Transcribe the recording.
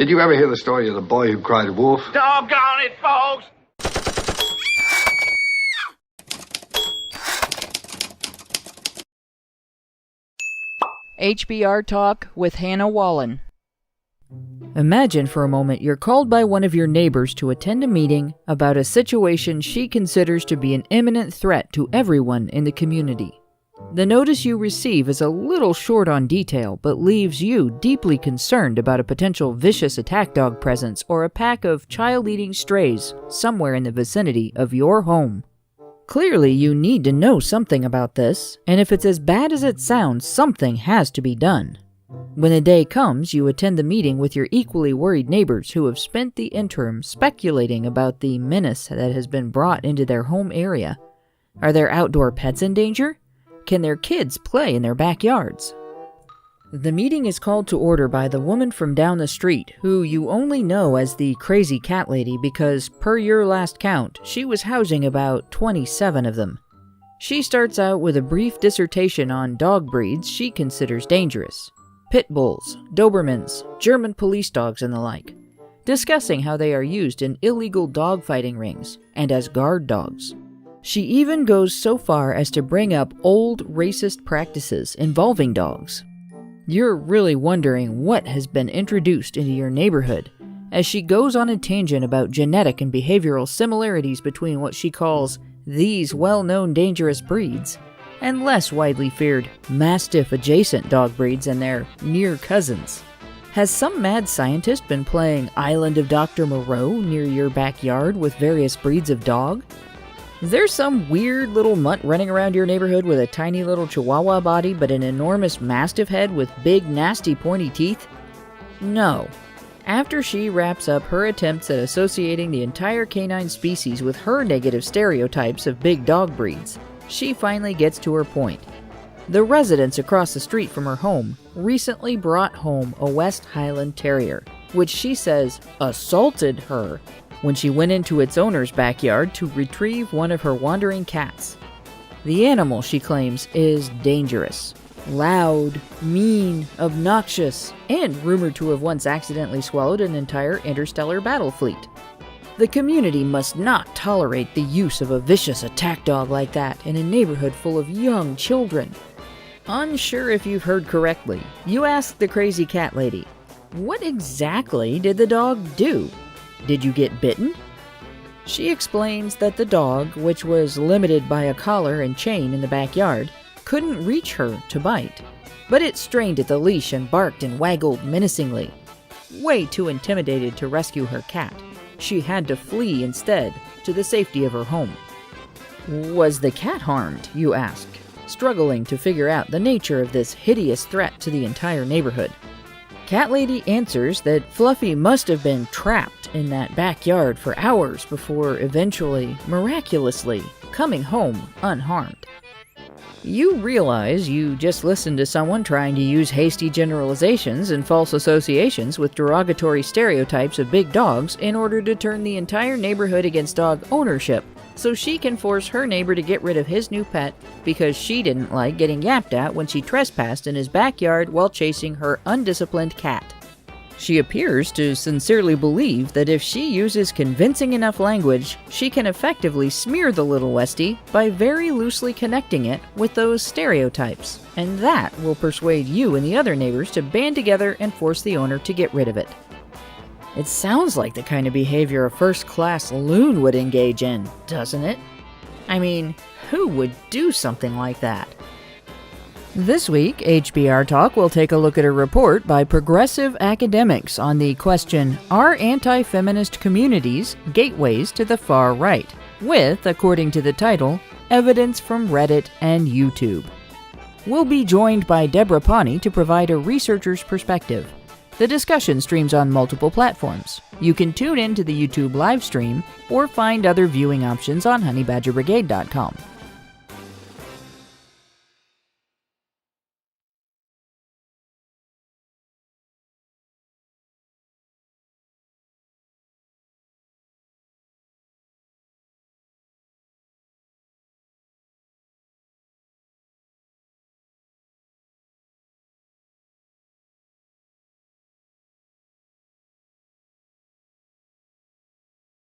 Did you ever hear the story of the boy who cried wolf? Doggone it, folks! HBR Talk with Hannah Wallen. Imagine for a moment you're called by one of your neighbors to attend a meeting about a situation she considers to be an imminent threat to everyone in the community. The notice you receive is a little short on detail, but leaves you deeply concerned about a potential vicious attack dog presence or a pack of child-eating strays somewhere in the vicinity of your home. Clearly, you need to know something about this, and if it's as bad as it sounds, something has to be done. When the day comes, you attend the meeting with your equally worried neighbors who have spent the interim speculating about the menace that has been brought into their home area. Are their outdoor pets in danger? Can their kids play in their backyards? The meeting is called to order by the woman from down the street, who you only know as the crazy cat lady because, per your last count, she was housing about 27 of them. She starts out with a brief dissertation on dog breeds she considers dangerous. Pit bulls, Dobermans, German police dogs and the like, discussing how they are used in illegal dogfighting rings and as guard dogs. She even goes so far as to bring up old racist practices involving dogs. You're really wondering what has been introduced into your neighborhood, as she goes on a tangent about genetic and behavioral similarities between what she calls these well-known dangerous breeds and less widely feared Mastiff-adjacent dog breeds and their near cousins. Has some mad scientist been playing Island of Dr. Moreau near your backyard with various breeds of dog? Is there some weird little mutt running around your neighborhood with a tiny little chihuahua body but an enormous mastiff head with big, nasty, pointy teeth? No. After she wraps up her attempts at associating the entire canine species with her negative stereotypes of big dog breeds, she finally gets to her point. The residents across the street from her home recently brought home a West Highland Terrier, which she says assaulted her when she went into its owner's backyard to retrieve one of her wandering cats. The animal, she claims, is dangerous, loud, mean, obnoxious, and rumored to have once accidentally swallowed an entire interstellar battle fleet. The community must not tolerate the use of a vicious attack dog like that in a neighborhood full of young children. Unsure if you've heard correctly, you ask the crazy cat lady, what exactly did the dog do? Did you get bitten? She explains that the dog, which was limited by a collar and chain in the backyard, couldn't reach her to bite, but it strained at the leash and barked and waggled menacingly. Way too intimidated to rescue her cat, she had to flee instead to the safety of her home. Was the cat harmed, you ask, struggling to figure out the nature of this hideous threat to the entire neighborhood. Cat Lady answers that Fluffy must have been trapped in that backyard for hours before eventually, miraculously, coming home unharmed. You realize you just listened to someone trying to use hasty generalizations and false associations with derogatory stereotypes of big dogs in order to turn the entire neighborhood against dog ownership, so she can force her neighbor to get rid of his new pet because she didn't like getting yapped at when she trespassed in his backyard while chasing her undisciplined cat. She appears to sincerely believe that if she uses convincing enough language, she can effectively smear the little Westie by very loosely connecting it with those stereotypes, and that will persuade you and the other neighbors to band together and force the owner to get rid of it. It sounds like the kind of behavior a first-class loon would engage in, doesn't it? I mean, who would do something like that? This week, HBR Talk will take a look at a report by progressive academics on the question, Are anti-feminist communities gateways to the far right? With, according to the title, evidence from Reddit and YouTube. We'll be joined by Deborah Pawnee to provide a researcher's perspective. The discussion streams on multiple platforms. You can tune in to the YouTube live stream or find other viewing options on HoneyBadgerBrigade.com.